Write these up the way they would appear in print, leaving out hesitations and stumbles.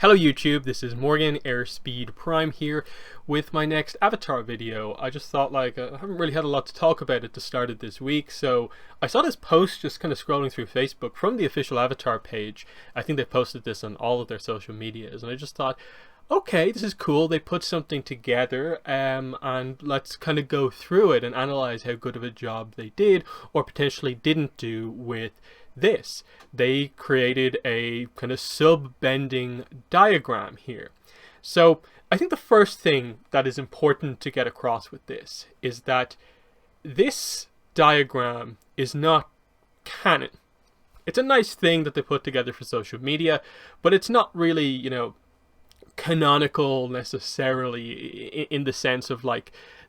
Hello YouTube, this is Morgan Airspeed Prime here with my next Avatar video. I just thought I haven't really had a lot to talk about at the start of this week, so I saw this post just kind of scrolling through Facebook from the official Avatar page. I think they posted this on all of their social medias, and I just thought, okay, this is cool. They put something together and let's kind of go through it and analyze how good of a job they did or potentially didn't do with this. They created a kind of sub-bending diagram here. So I think the first thing that is important to get across with this is that this diagram is not canon. It's a nice thing that they put together for social media, but it's not really, canonical necessarily in the sense of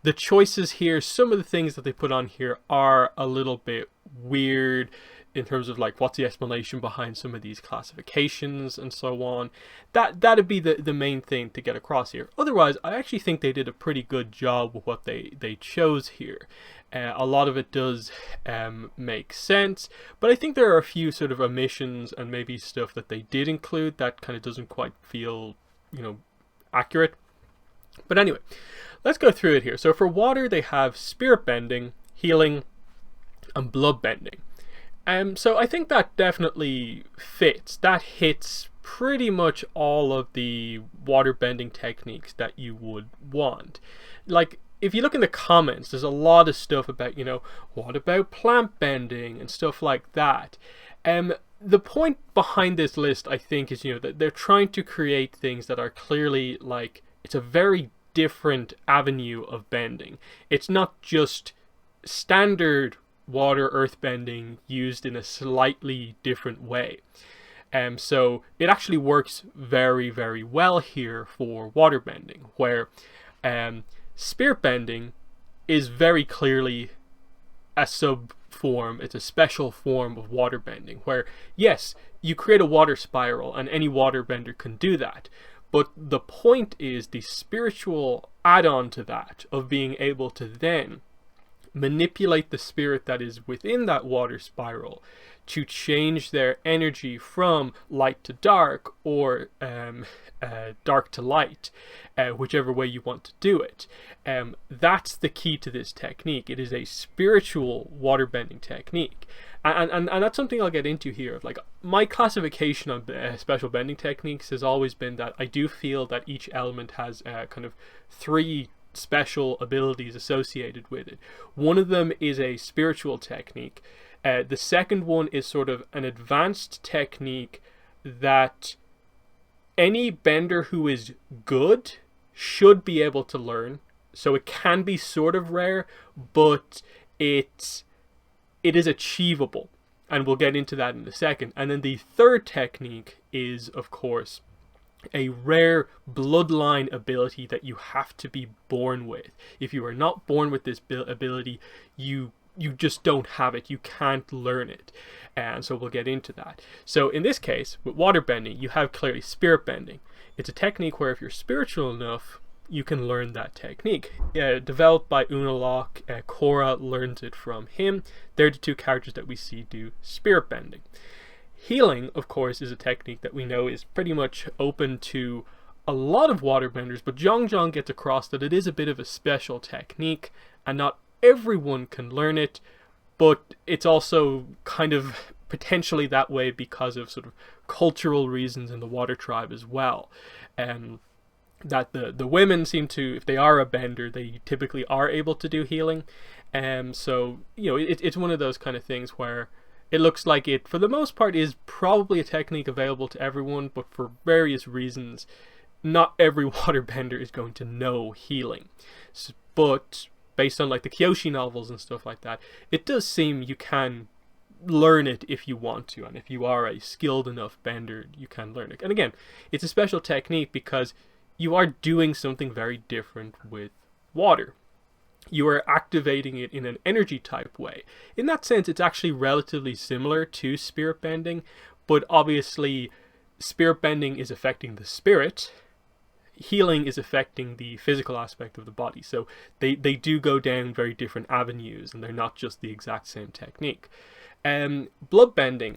the choices here. Some of the things that they put on here are a little bit weird in terms of what's the explanation behind some of these classifications and so on. That'd be the main thing to get across here. Otherwise, I actually think they did a pretty good job with what they chose here. A lot of it does make sense, but I think there are a few sort of omissions and maybe stuff that they did include that kind of doesn't quite feel accurate. But anyway, let's go through it here. So for water, they have spirit bending, healing, and blood bending. So I think that definitely fits. That hits pretty much all of the water bending techniques that you would want. If you look in the comments, there's a lot of stuff about, what about plant bending and stuff like that. The point behind this list, I think, is, that they're trying to create things that are clearly it's a very different avenue of bending. It's not just standard water earth bending used in a slightly different way. So it actually works very, very well here for water bending, where spirit bending is very clearly a sub-form. It's a special form of water bending where, yes, you create a water spiral and any water bender can do that. But the point is the spiritual add-on to that of being able to then manipulate the spirit that is within that water spiral to change their energy from light to dark or dark to light, whichever way you want to do it. That's the key to this technique. It is a spiritual water bending technique, and that's something I'll get into here. My classification of special bending techniques has always been that I do feel that each element has kind of three special abilities associated with it. One of them is a spiritual technique. The second one is sort of an advanced technique that any bender who is good should be able to learn. So it can be sort of rare, but it is achievable, and we'll get into that in a second. And then the third technique is, of course, a rare bloodline ability that you have to be born with. If you are not born with this ability, you just don't have it. You can't learn it. And so we'll get into that. So in this case, with water bending, you have clearly spirit bending. It's a technique where if you're spiritual enough, you can learn that technique. Developed by Unalak, Korra learns it from him. They're the two characters that we see do spirit bending. Healing, of course, is a technique that we know is pretty much open to a lot of waterbenders, but Zhang gets across that it is a bit of a special technique, and not everyone can learn it, but it's also kind of potentially that way because of sort of cultural reasons in the water tribe as well. That the women seem to, if they are a bender, they typically are able to do healing. So, it's one of those kind of things where it looks like it, for the most part, is probably a technique available to everyone, but for various reasons, not every waterbender is going to know healing. But based on the Kyoshi novels and stuff like that, it does seem you can learn it if you want to, and if you are a skilled enough bender, you can learn it. And again, it's a special technique because you are doing something very different with water. You are activating it in an energy type way. In that sense, it's actually relatively similar to spirit bending, but obviously spirit bending is affecting the spirit. Healing is affecting the physical aspect of the body. So they do go down very different avenues, and they're not just the exact same technique. Blood bending.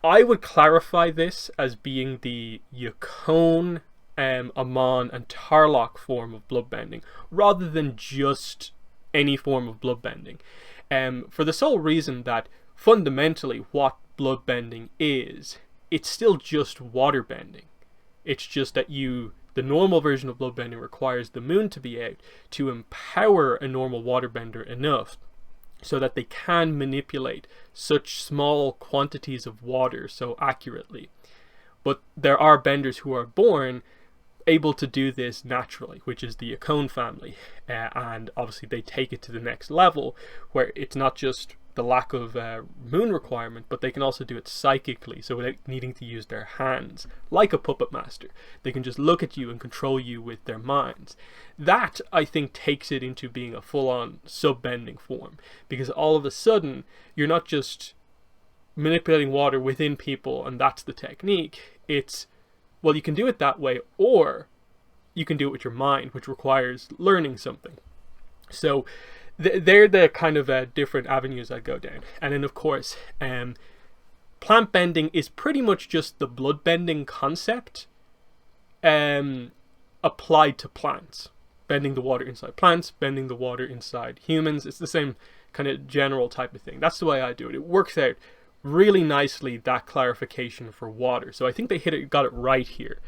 I would clarify this as being the Yukon, Amon, and Tarlok form of bloodbending, rather than just any form of bloodbending. For the sole reason that fundamentally what bloodbending is, it's still just waterbending. It's just that the normal version of bloodbending requires the moon to be out to empower a normal waterbender enough so that they can manipulate such small quantities of water so accurately. But there are benders who are born able to do this naturally, which is the Yukon family, and obviously they take it to the next level where it's not just the lack of moon requirement, but they can also do it psychically, so without needing to use their hands, like a puppet master. They can just look at you and control you with their minds. That, I think, takes it into being a full-on sub-bending form, because all of a sudden, you're not just manipulating water within people and that's the technique. It's, well, you can do it that way, or you can do it with your mind, which requires learning something. So they're the kind of different avenues I go down. And then, of course, plant bending is pretty much just the blood bending concept applied to plants. Bending the water inside plants, bending the water inside humans. It's the same kind of general type of thing. That's the way I do it. It works out really nicely, that clarification for water. So I think they got it right here.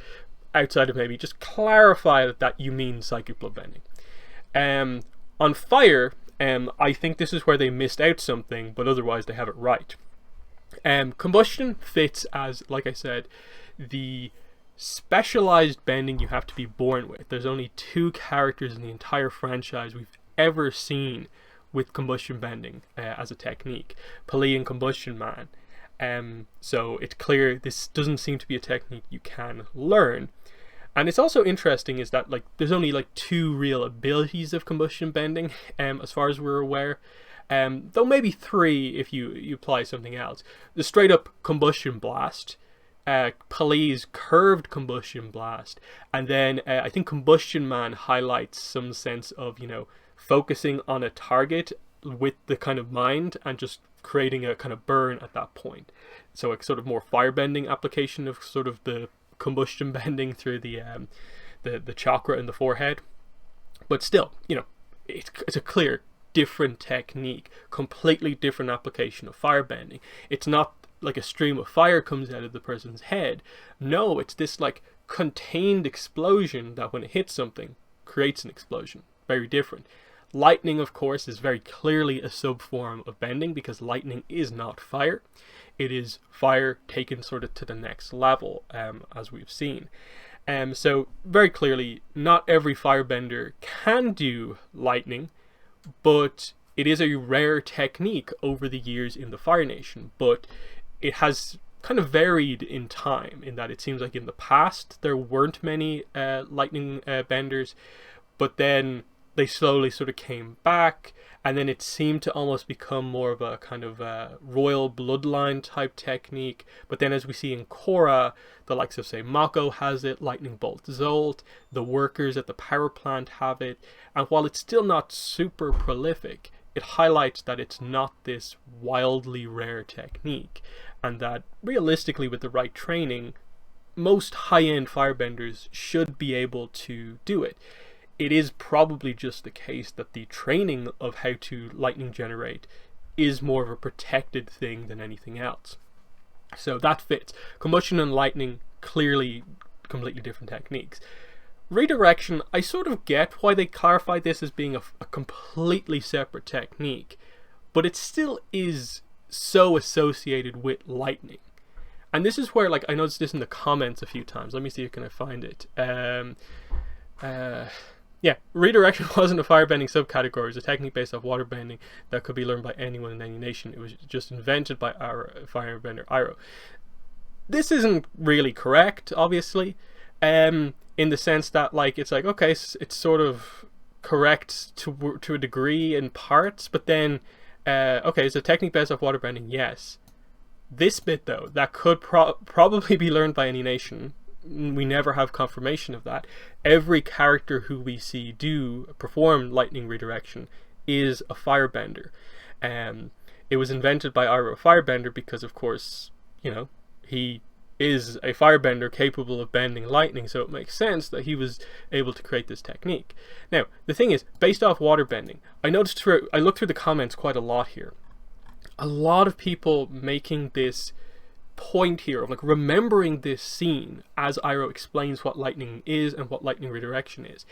Outside of maybe just clarify that you mean psychic blood bending. On fire, I think this is where they missed out something, but otherwise they have it right. Combustion fits as, like I said, the specialized bending you have to be born with. There's only 2 characters in the entire franchise we've ever seen with combustion bending as a technique, Pali and Combustion Man. So it's clear this doesn't seem to be a technique you can learn. And it's also interesting is that there's only 2 real abilities of combustion bending, as far as we're aware. Though maybe 3 if you apply something else. The straight up combustion blast, Pali's curved combustion blast, and then I think Combustion Man highlights some sense of, focusing on a target with the kind of mind and just creating a kind of burn at that point. So a sort of more firebending application of sort of the combustion bending through the chakra in the forehead. But still, it's a clear different technique, completely different application of firebending. It's not like a stream of fire comes out of the person's head. No, it's this contained explosion that when it hits something creates an explosion. Very different. Lightning, of course, is very clearly a subform of bending because lightning is not fire. It is fire taken sort of to the next level, as we've seen. So very clearly, not every firebender can do lightning, but it is a rare technique over the years in the Fire Nation. But it has kind of varied in time, in that it seems like in the past there weren't many lightning benders, but then they slowly sort of came back, and then it seemed to almost become more of a kind of royal bloodline type technique. But then as we see in Korra, the likes of, say, Mako has it, Lightning Bolt Zolt, the workers at the power plant have it, and while it's still not super prolific, it highlights that it's not this wildly rare technique, and that realistically with the right training, most high-end firebenders should be able to do it. It is probably just the case that the training of how to lightning generate is more of a protected thing than anything else. So that fits. Combustion and lightning, clearly completely different techniques. Redirection, I sort of get why they clarified this as being a completely separate technique, but it still is so associated with lightning. And this is where, I noticed this in the comments a few times. Let me see if I can find it. Yeah, redirection wasn't a firebending subcategory. It was a technique based off waterbending that could be learned by anyone in any nation. It was just invented by our firebender Iroh. This isn't really correct, obviously, in the sense that it's okay, it's sort of correct to a degree in parts, but then okay, it's a technique based off waterbending, yes. This bit though, that could probably be learned by any nation. We never have confirmation of that. Every character who we see perform lightning redirection is a firebender. It was invented by Iroh Firebender because, of course, he is a firebender capable of bending lightning, so it makes sense that he was able to create this technique. Now, the thing is, based off water bending, I looked through the comments quite a lot here. A lot of people making this point here of like remembering this scene as Iroh explains what lightning is and what lightning redirection is,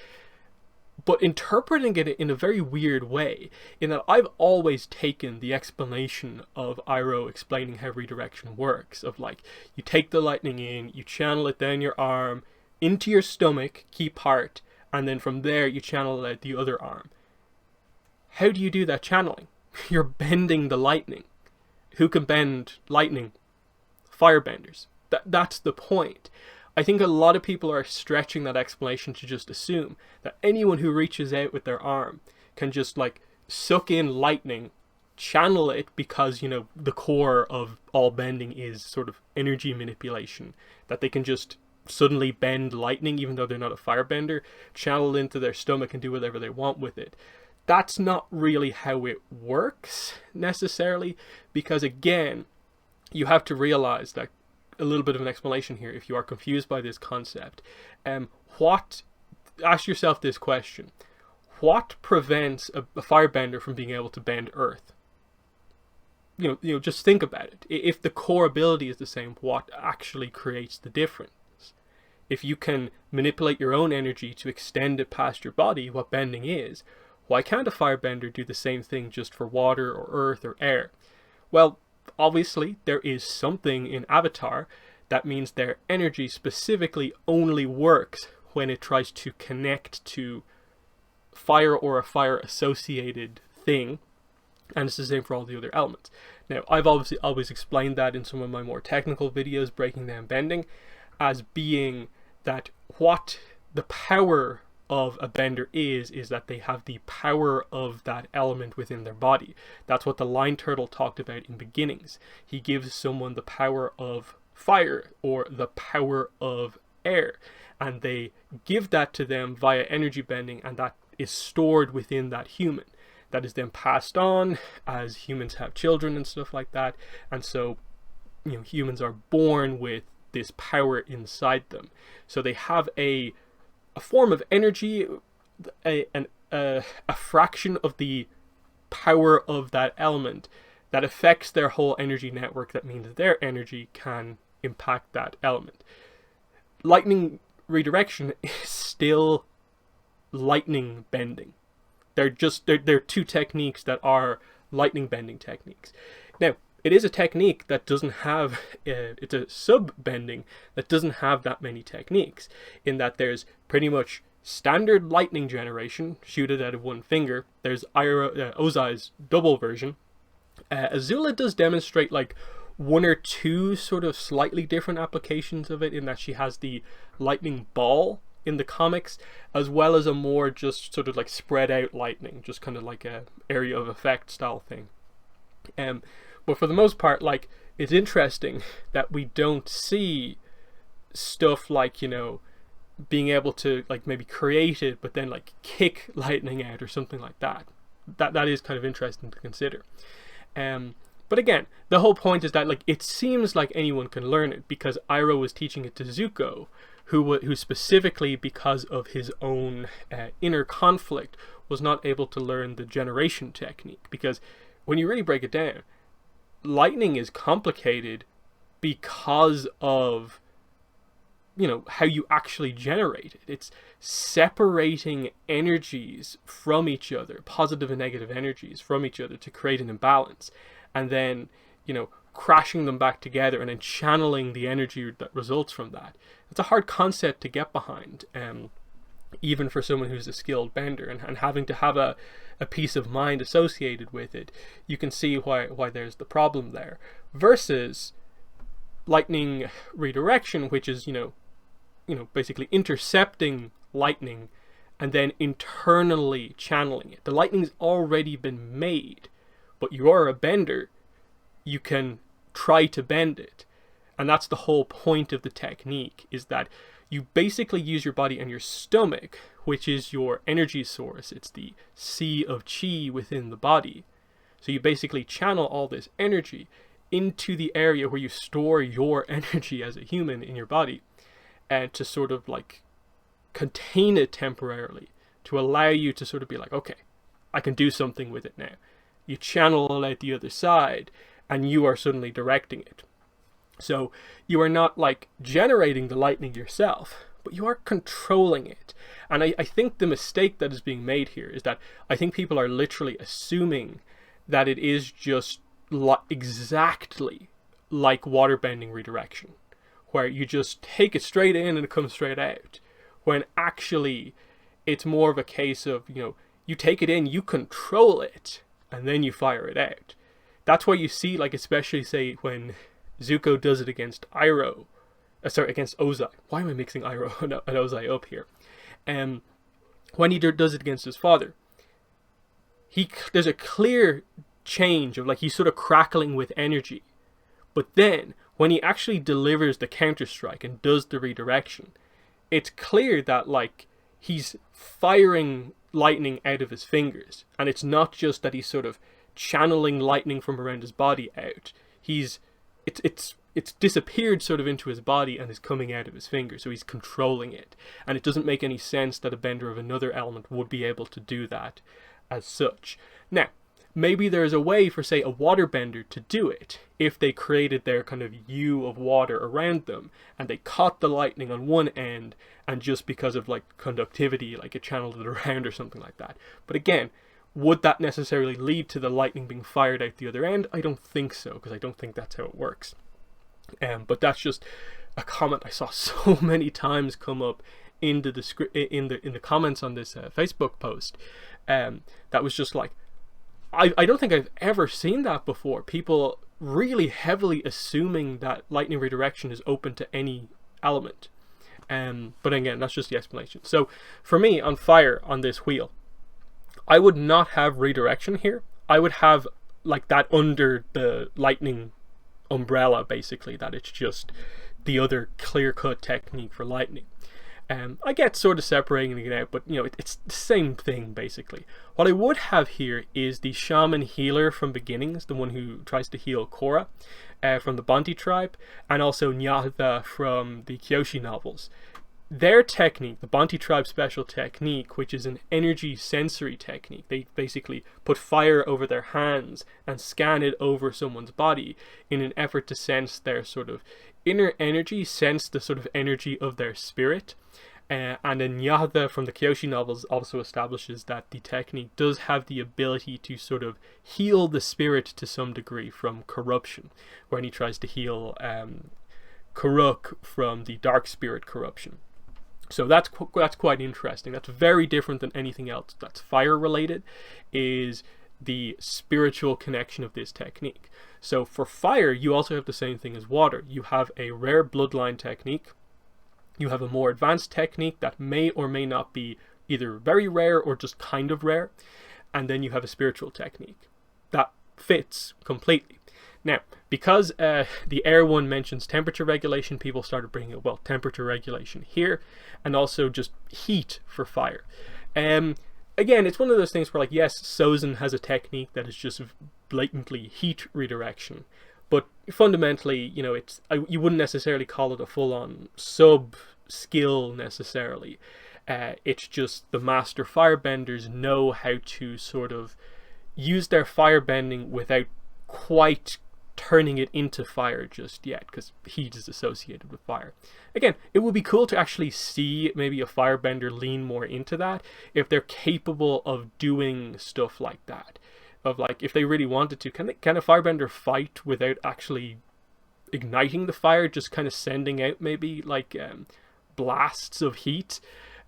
but interpreting it in a very weird way, in that I've always taken the explanation of Iroh explaining how redirection works, of like, you take the lightning in, you channel it down your arm, into your stomach, key part, and then from there you channel it out the other arm. How do you do that channeling? You're bending the lightning. Who can bend lightning? Firebenders. That's the point. I think a lot of people are stretching that explanation to just assume that anyone who reaches out with their arm can just like suck in lightning, channel it, because, you know, the core of all bending is sort of energy manipulation, that they can just suddenly bend lightning even though they're not a firebender, channel it into their stomach and do whatever they want with it. That's not really how it works necessarily, because again, you have to realize that a little bit of an explanation here if you are confused by this concept. Ask yourself this question: what prevents a firebender from being able to bend earth? You know, just think about it. If the core ability is the same, what actually creates the difference? If you can manipulate your own energy to extend it past your body, what bending is, why can't a firebender do the same thing just for water or earth or air? Well, obviously there is something in Avatar that means their energy specifically only works when it tries to connect to fire or a fire associated thing, and it's the same for all the other elements. Now, I've obviously always explained that in some of my more technical videos breaking down bending as being that what the power of a bender is that they have the power of that element within their body. That's what the Line Turtle talked about in Beginnings. He gives someone the power of fire or the power of air, and they give that to them via energy bending, and that is stored within that human. That is then passed on as humans have children and stuff like that, and so, you know, humans are born with this power inside them. So they have a form of energy, a fraction of the power of that element that affects their whole energy network. That means their energy can impact that element. Lightning redirection is still lightning bending. They're two techniques that are lightning bending techniques. Now, it is a technique that doesn't have, it's a sub-bending that doesn't have that many techniques, in that there's pretty much standard lightning generation, shoot it out of one finger. There's Ozai's double version. Azula does demonstrate like one or two sort of slightly different applications of it, in that she has the lightning ball in the comics, as well as a more just sort of like spread out lightning, just kind of like a area of effect style thing. But for the most part, like, it's interesting that we don't see stuff like, you know, being able to like maybe create it, but then like kick lightning out or something like that. That is kind of interesting to consider. But again, the whole point is that like it seems like anyone can learn it, because Iroh was teaching it to Zuko, who specifically, because of his own inner conflict, was not able to learn the generation technique. Because when you really break it down, lightning is complicated because of, you know, how you actually generate it. It's separating energies from each other, positive and negative energies from each other, to create an imbalance, and then, you know, crashing them back together and then channeling the energy that results from that. It's a hard concept to get behind, even for someone who's a skilled bender, and having to have a peace of mind associated with it. You can see why there's the problem there, versus lightning redirection, which is, you know, basically intercepting lightning and then internally channeling it. The lightning's already been made, but you are a bender, you can try to bend it. And that's the whole point of the technique, is that you basically use your body and your stomach, which is your energy source. It's the sea of chi within the body. So you basically channel all this energy into the area where you store your energy as a human in your body, and to sort of like contain it temporarily, to allow you to sort of be like, okay, I can do something with it now. You channel it out the other side, and you are suddenly directing it. So you are not like generating the lightning yourself, but you are controlling it. And I think the mistake that is being made here is that I think people are literally assuming that it is just exactly like water-bending redirection, where you just take it straight in and it comes straight out, when actually it's more of a case of, you know, you take it in, you control it, and then you fire it out. That's why you see, like, especially say when Zuko does it against Iroh, against Ozai. Why am I mixing Iroh and Ozai up here? When he does it against his father, there's a clear change of, like, he's sort of crackling with energy. But then, when he actually delivers the counter-strike and does the redirection, it's clear that, like, he's firing lightning out of his fingers. And it's not just that he's sort of channeling lightning from around his body out. It's disappeared sort of into his body and is coming out of his fingers, so he's controlling it. And it doesn't make any sense that a bender of another element would be able to do that as such. Now, maybe there's a way for, say, a waterbender to do it, if they created their kind of U of water around them, and they caught the lightning on one end, and just because of, like, conductivity, like, it channeled it around or something like that. But again, would that necessarily lead to the lightning being fired out the other end? I don't think so, because I don't think that's how it works. But that's just a comment I saw so many times come up in the comments on this Facebook post. That was just like, I don't think I've ever seen that before. People really heavily assuming that lightning redirection is open to any element. But again, that's just the explanation. So for me, on fire on this wheel, I would not have redirection here. I would have like that under the lightning umbrella, basically, that it's just the other clear-cut technique for lightning. I get sort of separating it out, but you know, it's the same thing basically. What I would have here is the Shaman Healer from Beginnings, the one who tries to heal Korra from the Bonte tribe, and also Nyatha from the Kyoshi novels. Their technique, the Bonte tribe special technique, which is an energy sensory technique, they basically put fire over their hands and scan it over someone's body in an effort to sense their sort of inner energy, sense the sort of energy of their spirit. And then Nyatha from the Kyoshi novels also establishes that the technique does have the ability to sort of heal the spirit to some degree from corruption, when he tries to heal Karuk from the dark spirit corruption. So that's quite interesting. That's very different than anything else that's fire related, is the spiritual connection of this technique. So for fire, you also have the same thing as water. You have a rare bloodline technique. You have a more advanced technique that may or may not be either very rare or just kind of rare. And then you have a spiritual technique that fits completely. Now, because the air one mentions temperature regulation, people started bringing up, well, temperature regulation here, and also just heat for fire. Again, it's one of those things where, like, yes, Sozin has a technique that is just blatantly heat redirection, but fundamentally, you know, you wouldn't necessarily call it a full-on sub-skill necessarily. It's just the master firebenders know how to sort of use their firebending without quite turning it into fire just yet, because heat is associated with fire. Again, it would be cool to actually see maybe a firebender lean more into that, if they're capable of doing stuff like that. Of, like, if they really wanted to, can a firebender fight without actually igniting the fire, just kind of sending out maybe like blasts of heat?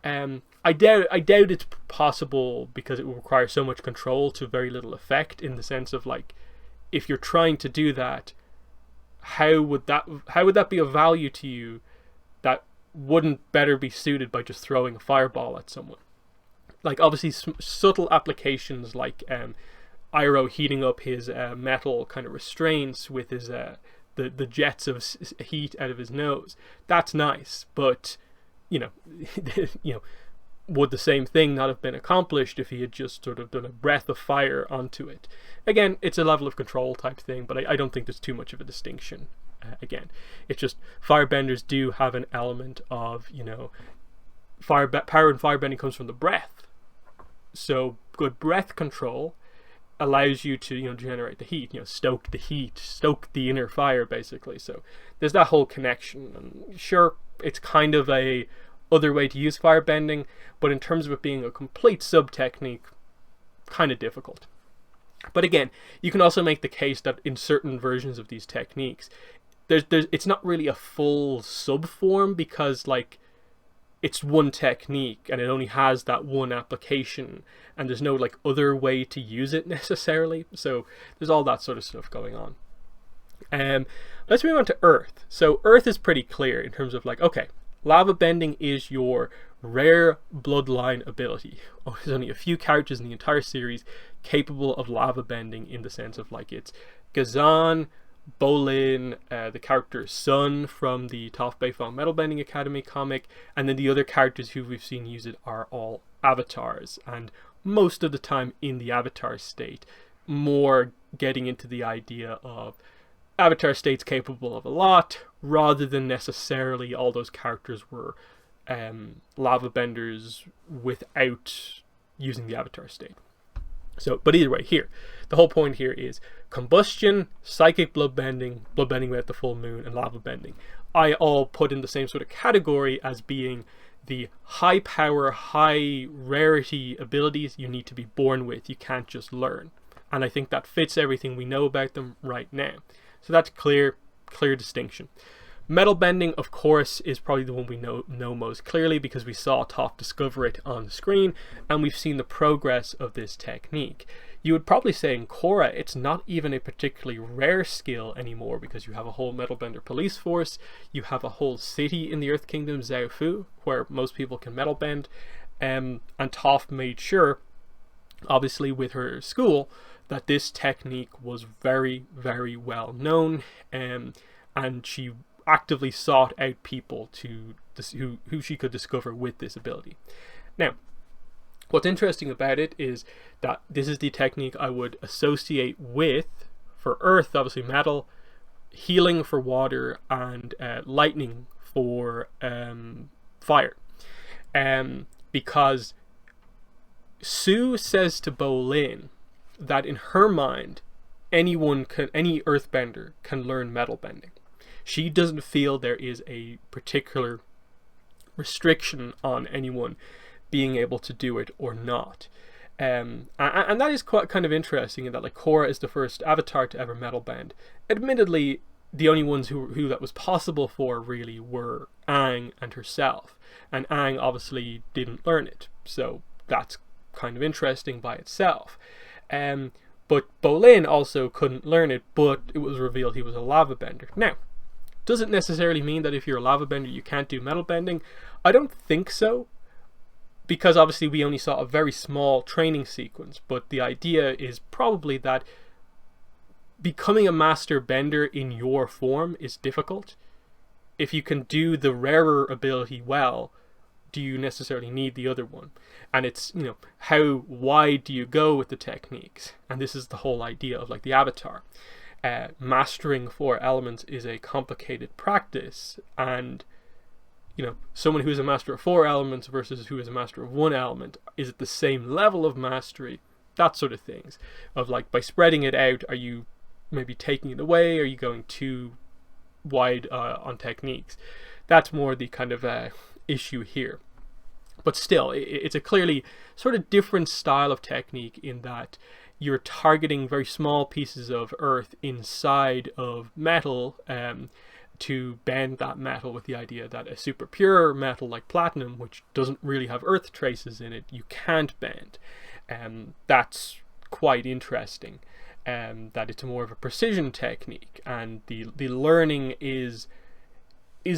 I doubt it's possible, because it will require so much control to very little effect, in the sense of, like, if you're trying to do that, how would that be of value to you that wouldn't better be suited by just throwing a fireball at someone? Like, obviously subtle applications like Iroh heating up his metal kind of restraints with his the jets of heat out of his nose. That's nice, but you know, would the same thing not have been accomplished if he had just sort of done a breath of fire onto it? Again, it's a level of control type thing, but I don't think there's too much of a distinction. Again, it's just firebenders do have an element of, you know, power and firebending comes from the breath. So good breath control allows you to, you know, generate the heat, you know, stoke the heat, stoke the inner fire, basically. So there's that whole connection. And sure, it's kind of a other way to use firebending, but in terms of it being a complete sub-technique, kind of difficult. But again, you can also make the case that in certain versions of these techniques, it's not really a full sub-form, because, like, it's one technique and it only has that one application, and there's no, like, other way to use it necessarily. So there's all that sort of stuff going on. Let's move on to Earth. So Earth is pretty clear in terms of, like, okay, lava bending is your rare bloodline ability. Oh, there's only a few characters in the entire series capable of lava bending, in the sense of, like, it's Gazan, Bolin, the character Sun from the Toph Beifong Metal Bending Academy comic, and then the other characters who we've seen use it are all avatars, and most of the time in the avatar state, more getting into the idea of avatar states capable of a lot, rather than necessarily all those characters were lava benders without using the avatar state. So, but either way, here, the whole point here is combustion, psychic bloodbending, bloodbending without the full moon, and lava bending. I all put in the same sort of category as being the high power, high rarity abilities you need to be born with. You can't just learn. And I think that fits everything we know about them right now. So that's clear distinction. Metal bending, of course, is probably the one we know most clearly, because we saw Toph discover it on the screen, and we've seen the progress of this technique. You would probably say in Korra, it's not even a particularly rare skill anymore, because you have a whole metal bender police force, you have a whole city in the Earth Kingdom, Zaofu, where most people can metal bend, and Toph made sure, obviously with her school, that this technique was very, very well known, and she actively sought out people who she could discover with this ability. Now, what's interesting about it is that this is the technique I would associate with, for Earth, obviously metal, healing for water, and lightning for fire. Because Sue says to Bolin that in her mind, any earthbender can learn metal bending. She doesn't feel there is a particular restriction on anyone being able to do it or not. And that is quite kind of interesting, in that, like, Korra is the first avatar to ever metal bend. Admittedly, the only ones who that was possible for really were Aang and herself. And Aang obviously didn't learn it. So that's kind of interesting by itself. But Bolin also couldn't learn it, but it was revealed he was a lava bender. Now, doesn't necessarily mean that if you're a lava bender you can't do metal bending. I don't think so, because obviously we only saw a very small training sequence, but the idea is probably that becoming a master bender in your form is difficult. If you can do the rarer ability well, do you necessarily need the other one? And it's, you know, how wide do you go with the techniques? And this is the whole idea of, like, the avatar. Mastering 4 elements is a complicated practice, and, you know, someone who is a master of 4 elements versus who is a master of 1 element, is at the same level of mastery? That sort of things. Of, like, by spreading it out, are you maybe taking it away? Are you going too wide on techniques? That's more the kind of issue here. But still, it's a clearly sort of different style of technique, in that you're targeting very small pieces of earth inside of metal to bend that metal, with the idea that a super pure metal like platinum, which doesn't really have earth traces in it, you can't bend. That's quite interesting, that it's more of a precision technique, and the learning is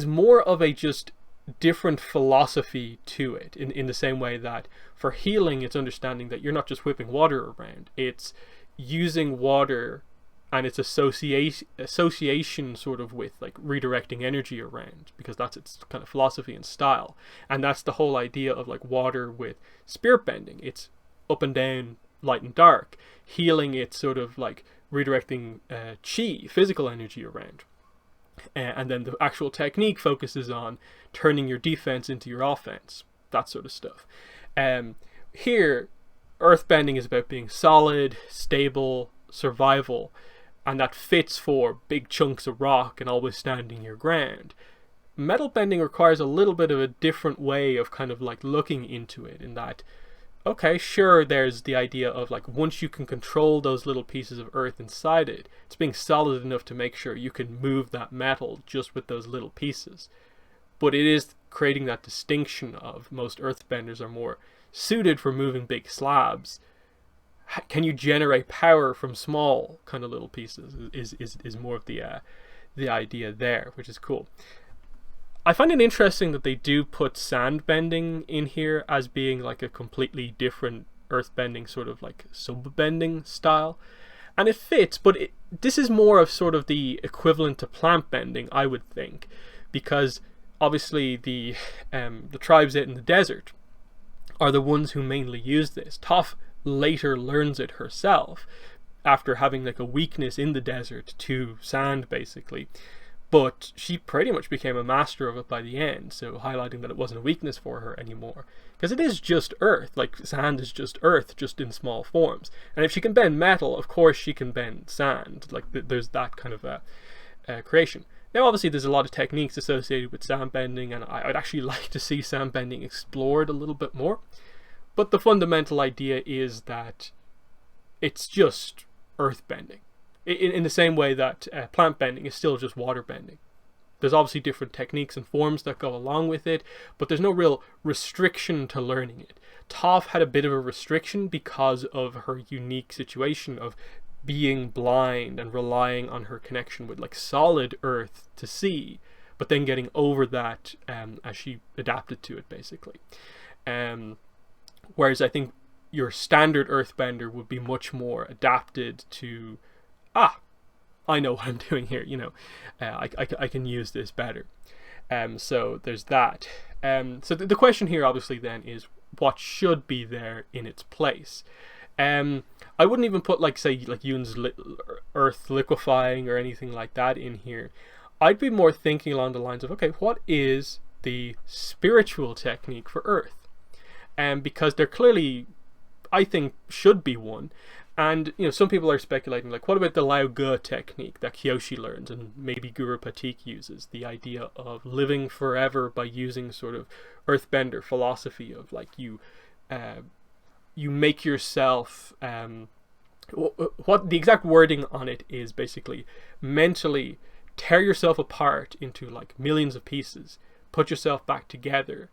more of a just different philosophy to it, in the same way that for healing it's understanding that you're not just whipping water around, it's using water and its association sort of with like redirecting energy around, because that's its kind of philosophy and style. And that's the whole idea of like water with spirit bending. It's up and down, light and dark. Healing, it's sort of like redirecting chi, physical energy around. And then the actual technique focuses on turning your defense into your offense, that sort of stuff. Here, earthbending is about being solid, stable, survival, and that fits for big chunks of rock and always standing your ground. Metal bending requires a little bit of a different way of kind of like looking into it, in that, okay, sure, there's the idea of like once you can control those little pieces of earth inside it, it's being solid enough to make sure you can move that metal just with those little pieces. But it is creating that distinction of most earthbenders are more suited for moving big slabs. Can you generate power from small kind of little pieces is more of the idea there, which is cool. I find it interesting that they do put sand bending in here as being like a completely different earthbending sort of like sub-bending style, and it fits, but this is more of sort of the equivalent to plant bending, I would think, because obviously the tribes out in the desert are the ones who mainly use this. Toph later learns it herself after having like a weakness in the desert to sand, basically, but she pretty much became a master of it by the end, so highlighting that it wasn't a weakness for her anymore, because it is just earth. Like sand is just earth, just in small forms, and if she can bend metal, of course she can bend sand. Like there's that kind of creation. Now obviously there's a lot of techniques associated with sand bending, and I'd actually like to see sand bending explored a little bit more. But the fundamental idea is that it's just earth bending. In the same way that plant bending is still just water bending. There's obviously different techniques and forms that go along with it, but there's no real restriction to learning it. Toph had a bit of a restriction because of her unique situation of being blind and relying on her connection with like solid earth to see, but then getting over that as she adapted to it, basically. Whereas I think your standard earthbender would be much more adapted to, I know what I'm doing here, you know, I can use this better. So there's that. So the question here obviously then is, what should be there in its place? I wouldn't even put like, say, like Yun's earth liquefying or anything like that in here. I'd be more thinking along the lines of, okay, what is the spiritual technique for earth? Because there clearly, I think, should be one. And, you know, some people are speculating, like, what about the Lao Ge technique that Kyoshi learns and maybe Guru Patik uses? The idea of living forever by using sort of earthbender philosophy of, like, you make yourself, what the exact wording on it is basically mentally tear yourself apart into, like, millions of pieces, put yourself back together,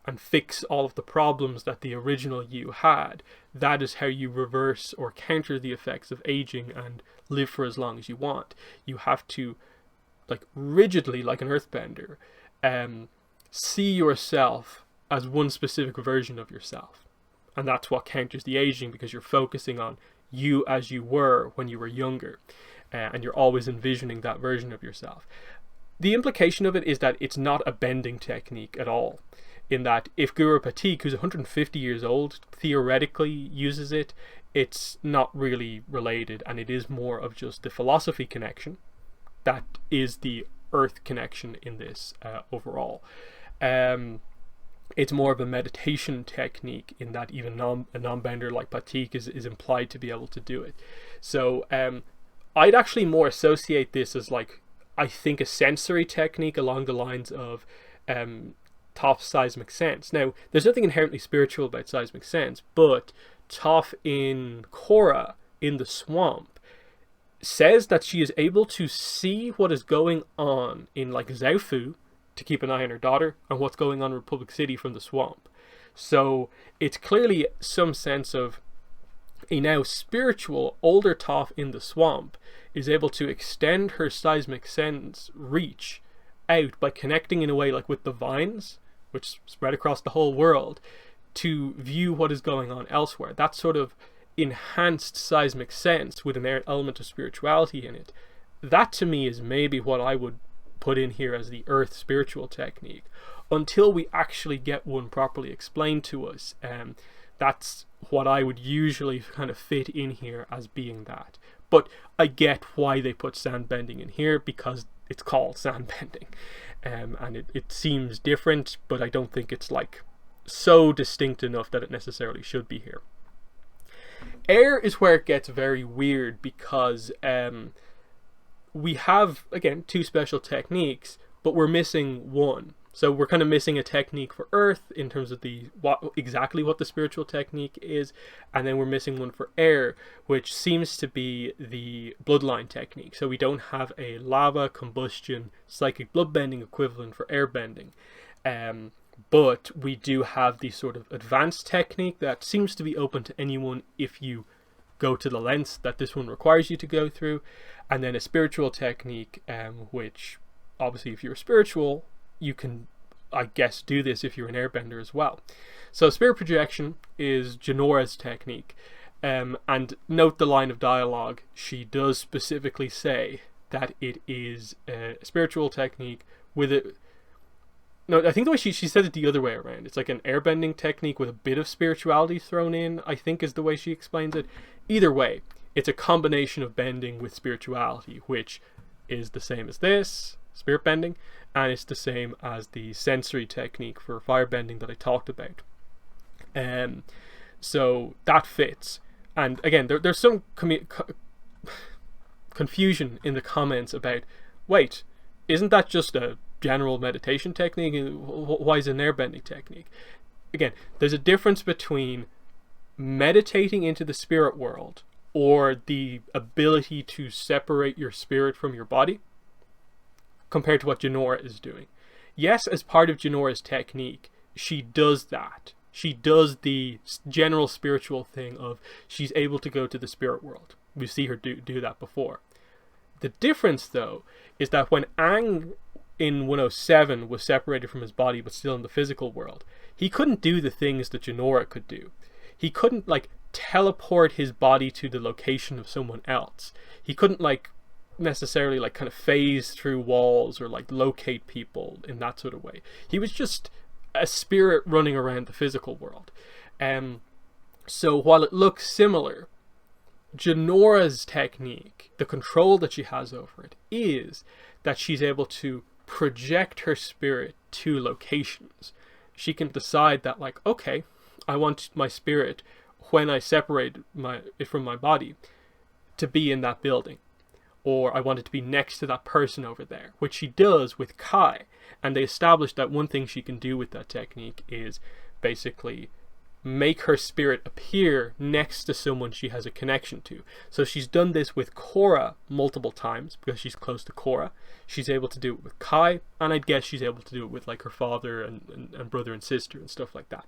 and fix all of the problems that the original you had. That is how you reverse or counter the effects of aging and live for as long as you want. You have to, like, rigidly, like an earthbender, see yourself as one specific version of yourself. And that's what counters the aging, because you're focusing on you as you were when you were younger, and you're always envisioning that version of yourself. The implication of it is that it's not a bending technique at all, in that if Guru Patik, who's 150 years old, theoretically uses it, it's not really related, and it is more of just the philosophy connection that is the earth connection in this overall. It's more of a meditation technique, in that even a non-bender like Patik is implied to be able to do it. So I'd actually more associate this as, like, I think, a sensory technique along the lines of Toph's seismic sense. Now, there's nothing inherently spiritual about seismic sense, but Toph in Korra, in the swamp, says that she is able to see what is going on in, like, Zaofu, to keep an eye on her daughter, and what's going on in Republic City from the swamp. So it's clearly some sense of a now spiritual, older Toph in the swamp is able to extend her seismic sense reach out by connecting in a way like with the vines, which spread across the whole world, to view what is going on elsewhere. That sort of enhanced seismic sense with an element of spirituality in it, that to me is maybe what I would put in here as the earth spiritual technique, until we actually get one properly explained to us. That's what I would usually kind of fit in here as being that. But I get why they put sand bending in here, because it's called sand bending, and it seems different, but I don't think it's like so distinct enough that it necessarily should be here. Air is where it gets very weird, because we have, again, two special techniques, but we're missing one. So we're kind of missing a technique for earth in terms of exactly what the spiritual technique is, and then we're missing one for air, which seems to be the bloodline technique. So we don't have a lava, combustion, psychic bloodbending equivalent for air bending. But we do have the sort of advanced technique that seems to be open to anyone if you go to the lengths that this one requires you to go through, and then a spiritual technique, which obviously if you're spiritual, you can, I guess, do this if you're an airbender as well. So spirit projection is Janora's technique, and note the line of dialogue. She does specifically say that it is a spiritual technique with a... No, I think the way she said it the other way around. It's like an airbending technique with a bit of spirituality thrown in, I think is the way she explains it. Either way, it's a combination of bending with spirituality, which is the same as this, spirit bending, and it's the same as the sensory technique for firebending that I talked about. So that fits. And again, there's some confusion in the comments about, wait, isn't that just a general meditation technique? Why is it an airbending technique? Again, there's a difference between meditating into the spirit world, or the ability to separate your spirit from your body, compared to what Janora is doing. Yes, as part of Janora's technique, she does that. She does the general spiritual thing of she's able to go to the spirit world. We see her do that before. The difference, though, is that when Aang in 107 was separated from his body but still in the physical world, he couldn't do the things that Janora could do. He couldn't, like, teleport his body to the location of someone else. He couldn't, like, necessarily, like, kind of phase through walls or, like, locate people in that sort of way. He was just a spirit running around the physical world. So while it looks similar, Janora's technique, the control that she has over it, is that she's able to project her spirit to locations. She can decide that, like, okay, I want my spirit, when I separate it from my body, to be in that building. Or I want it to be next to that person over there, which she does with Kai. And they established that one thing she can do with that technique is basically make her spirit appear next to someone she has a connection to. So she's done this with Korra multiple times, because she's close to Korra. She's able to do it with Kai, and I'd guess she's able to do it with, like, her father and brother and sister and stuff like that.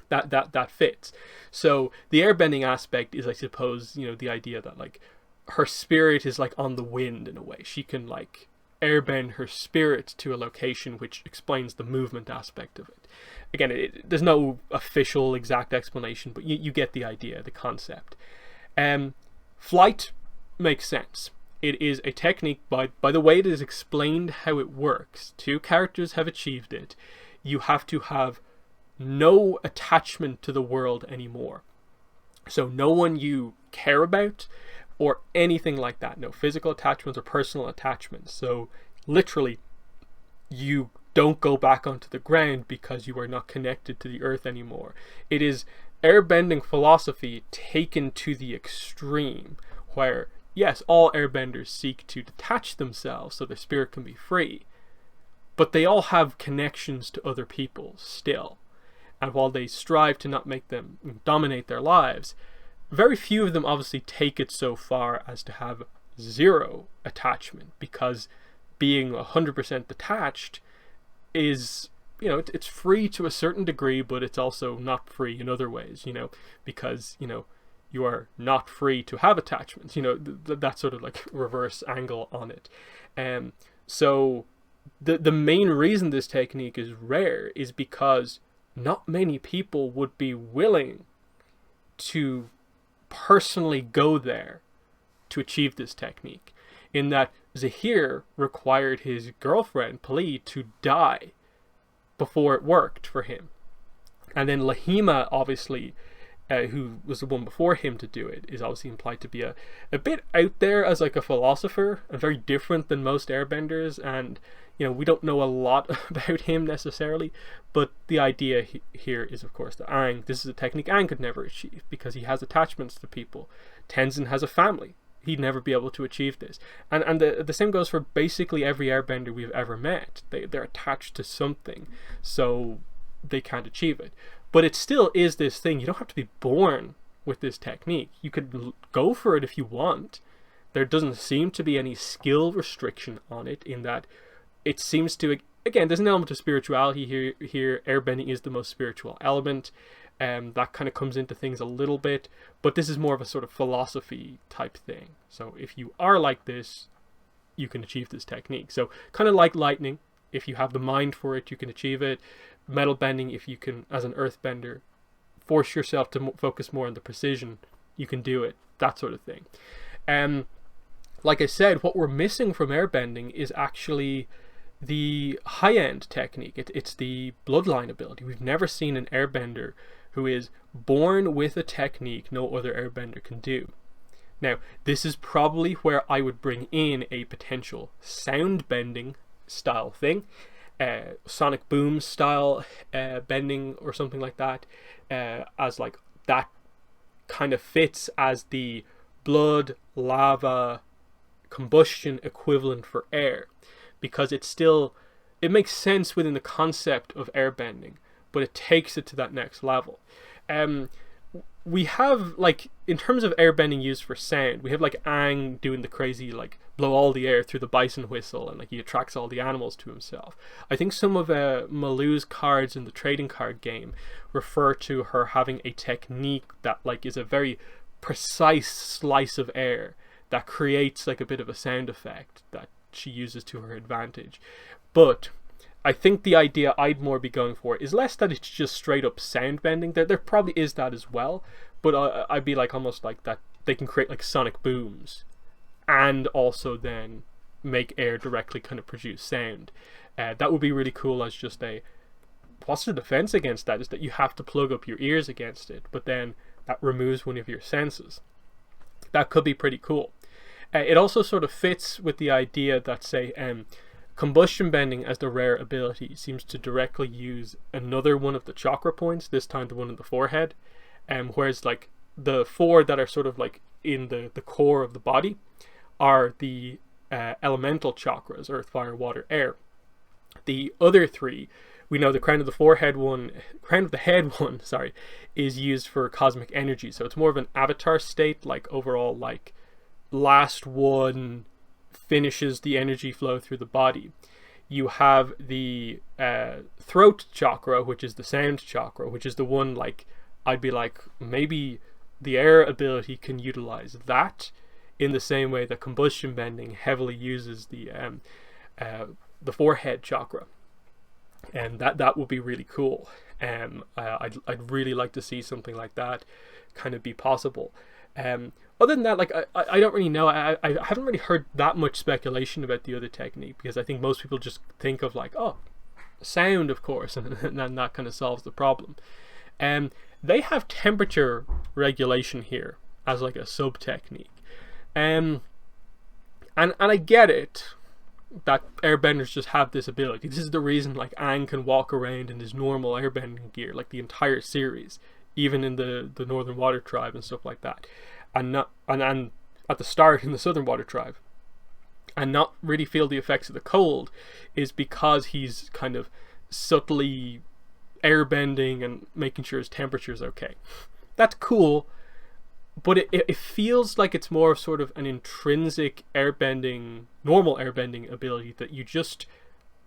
That fits. So the airbending aspect is, I suppose, you know, the idea that, like, her spirit is, like, on the wind in a way. She can, like, airbend her spirit to a location, which explains the movement aspect of it. Again, there's no official exact explanation, but you get the idea, the concept. Flight makes sense. It is a technique, by the way it is explained how it works. Two characters have achieved it. You have to have no attachment to the world anymore. So no one you care about or anything like that. No physical attachments or personal attachments. So literally, you don't go back onto the ground because you are not connected to the earth anymore. It is airbending philosophy taken to the extreme, where, yes, all airbenders seek to detach themselves so their spirit can be free, but they all have connections to other people still. And while they strive to not make them dominate their lives, very few of them obviously take it so far as to have zero attachment, because being 100% detached is, you know, it's free to a certain degree, but it's also not free in other ways, you know, because, you know, you are not free to have attachments, you know, that sort of like reverse angle on it. So the main reason this technique is rare is because not many people would be willing to personally go there to achieve this technique, in that Zahir required his girlfriend, Pali, to die before it worked for him. And then Lahima, obviously, who was the one before him to do it, is obviously implied to be a bit out there as like a philosopher, and very different than most airbenders, and we don't know a lot about him necessarily, but the idea here is, of course, that Aang, this is a technique Aang could never achieve because he has attachments to people. Tenzin has a family. He'd never be able to achieve this. And the same goes for basically every airbender we've ever met. They're attached to something, so they can't achieve it. But it still is this thing. You don't have to be born with this technique. You could go for it if you want. There doesn't seem to be any skill restriction on it, in that it seems to, again, there's an element of spirituality here. Airbending is the most spiritual element. That kind of comes into things a little bit, but this is more of a sort of philosophy type thing. So if you are like this, you can achieve this technique. So kind of like lightning, if you have the mind for it, you can achieve it. Metal bending, if you can, as an earthbender, force yourself to focus more on the precision, you can do it. That sort of thing. Like I said, what we're missing from airbending is actually the high-end technique. It's the bloodline ability. We've never seen an airbender who is born with a technique no other airbender can do. Now, this is probably where I would bring in a potential sound bending style thing, sonic boom style bending or something like that, as like that kind of fits as the blood, lava, combustion equivalent for air, because it makes sense within the concept of airbending, but it takes it to that next level. We have, like, in terms of airbending used for sound, we have like Aang doing the crazy, like, blow all the air through the bison whistle, and like he attracts all the animals to himself. I think some of Malu's cards in the trading card game refer to her having a technique that like is a very precise slice of air that creates like a bit of a sound effect that she uses to her advantage. But I think the idea I'd more be going for is less that it's just straight up sound bending. There probably is that as well, but I'd be like almost like that they can create like sonic booms and also then make air directly kind of produce sound. That would be really cool as just what's the defense against that is that you have to plug up your ears against it, but then that removes one of your senses. That could be pretty cool. It also sort of fits with the idea that, say, Combustion Bending as the rare ability seems to directly use another one of the chakra points, this time the one in the forehead, whereas like the four that are sort of like in the core of the body are the elemental chakras, earth, fire, water, air. The other three, we know the crown of the head one, is used for cosmic energy, so it's more of an avatar state, like overall, like last one finishes the energy flow through the body. You have the throat chakra, which is the sound chakra, which is the one, like, I'd be like, maybe the air ability can utilize that in the same way that Combustion Bending heavily uses the forehead chakra, and that would be really cool. I'd really like to see something like that kind of be possible. Other than that, like, I don't really know. I haven't really heard that much speculation about the other technique, because I think most people just think of like, oh, sound, of course, and that kind of solves the problem. They have temperature regulation here as like a sub technique, and I get it that airbenders just have this ability. This is the reason like Aang can walk around in his normal airbending gear like the entire series, even in the Northern Water Tribe and stuff like that, and at the start in the Southern Water Tribe, and not really feel the effects of the cold, is because he's kind of subtly airbending and making sure his temperature is okay. That's cool, but it feels like it's more of sort of an intrinsic airbending, normal airbending ability that you just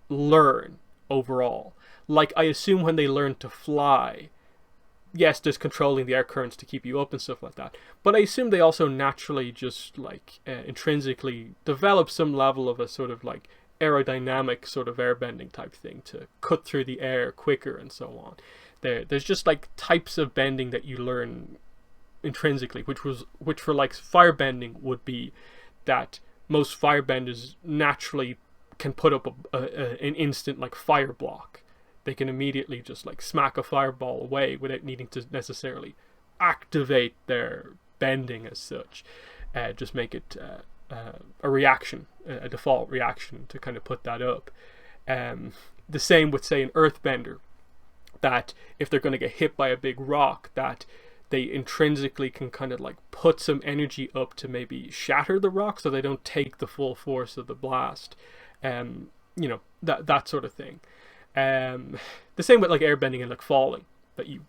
learn overall. Like, I assume when they learn to fly, yes, there's controlling the air currents to keep you up and stuff like that, but I assume they also naturally just like intrinsically develop some level of a sort of like aerodynamic sort of airbending type thing to cut through the air quicker and so on. There's just like types of bending that you learn intrinsically, which for like firebending would be that most firebenders naturally can put up an instant like fire block. They can immediately just like smack a fireball away without needing to necessarily activate their bending as such. Just make it a reaction, a default reaction to kind of put that up. The same with, say, an earthbender, that if they're going to get hit by a big rock, that they intrinsically can kind of like put some energy up to maybe shatter the rock so they don't take the full force of the blast. You know, that sort of thing. The same with like airbending and like falling, that you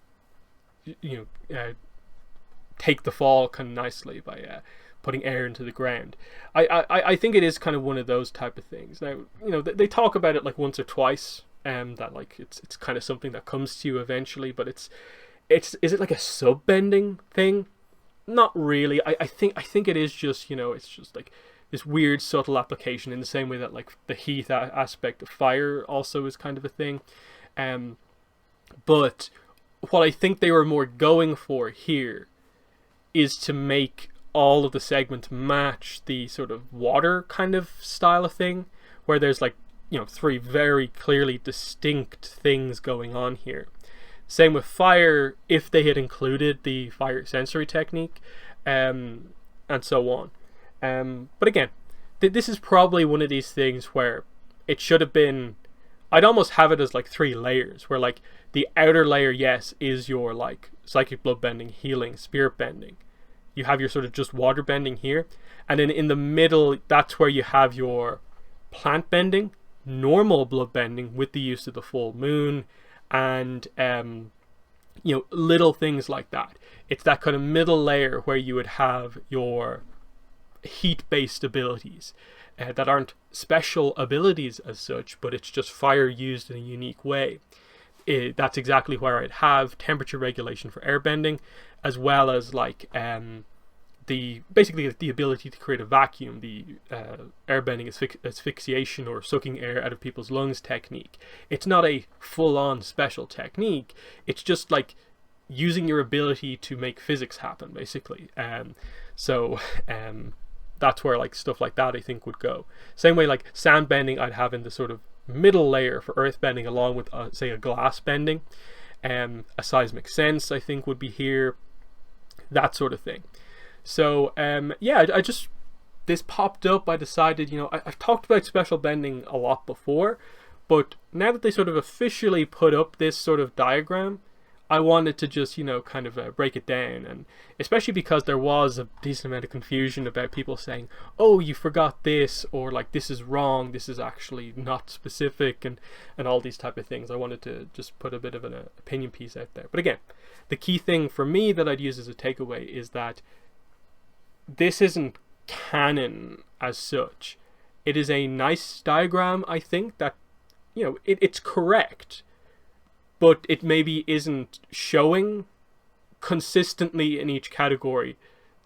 take the fall kind of nicely by putting air into the ground. I think it is kind of one of those type of things. Now, you know, they talk about it like once or twice, that like it's kind of something that comes to you eventually, but is it like a sub-bending thing? Not really. I think it is just, you know, it's just like this weird subtle application, in the same way that like the heat aspect of fire also is kind of a thing. But what I think they were more going for here is to make all of the segments match the sort of water kind of style of thing, where there's like, you know, 3 very clearly distinct things going on here. Same with fire, if they had included the fire sensory technique, and so on. But again, this is probably one of these things where it should have been, I'd almost have it as like 3 layers, where like the outer layer, yes, is your like psychic blood bending, healing, spirit bending. You have your sort of just water bending here, and then in the middle, that's where you have your plant bending, normal blood bending with the use of the full moon, and you know, little things like that. It's that kind of middle layer where you would have your heat-based abilities that aren't special abilities as such, but it's just fire used in a unique way. That's exactly where I'd have temperature regulation for airbending, as well as like basically the ability to create a vacuum, the airbending asphyxiation or sucking air out of people's lungs technique. It's not a full-on special technique. It's just like using your ability to make physics happen, basically. So that's where like stuff like that I think would go. Same way like sand bending I'd have in the sort of middle layer for earth bending, along with say a glass bending. A seismic sense I think would be here, that sort of thing. So yeah, I just, this popped up. I decided, you know, I've talked about special bending a lot before, but now that they sort of officially put up this sort of diagram, I wanted to just, you know, kind of break it down, and especially because there was a decent amount of confusion about people saying, oh, you forgot this, or like this is wrong, this is actually not specific, and all these type of things. I wanted to just put a bit of an opinion piece out there. But again, the key thing for me that I'd use as a takeaway is that this isn't canon as such. It is a nice diagram, I think, that, you know, it's correct, but it maybe isn't showing consistently in each category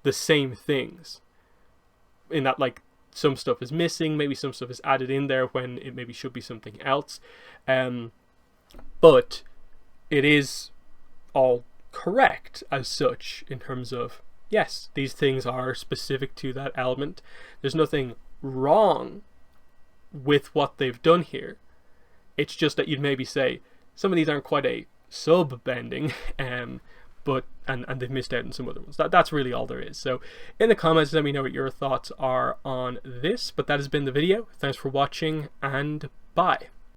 the same things. In that, like, some stuff is missing, maybe some stuff is added in there when it maybe should be something else. But it is all correct as such, in terms of, yes, these things are specific to that element. There's nothing wrong with what they've done here. It's just that you'd maybe say, some of these aren't quite a sub-bending, but they've missed out on some other ones. That's really all there is. So in the comments, let me know what your thoughts are on this. But that has been the video. Thanks for watching, and bye.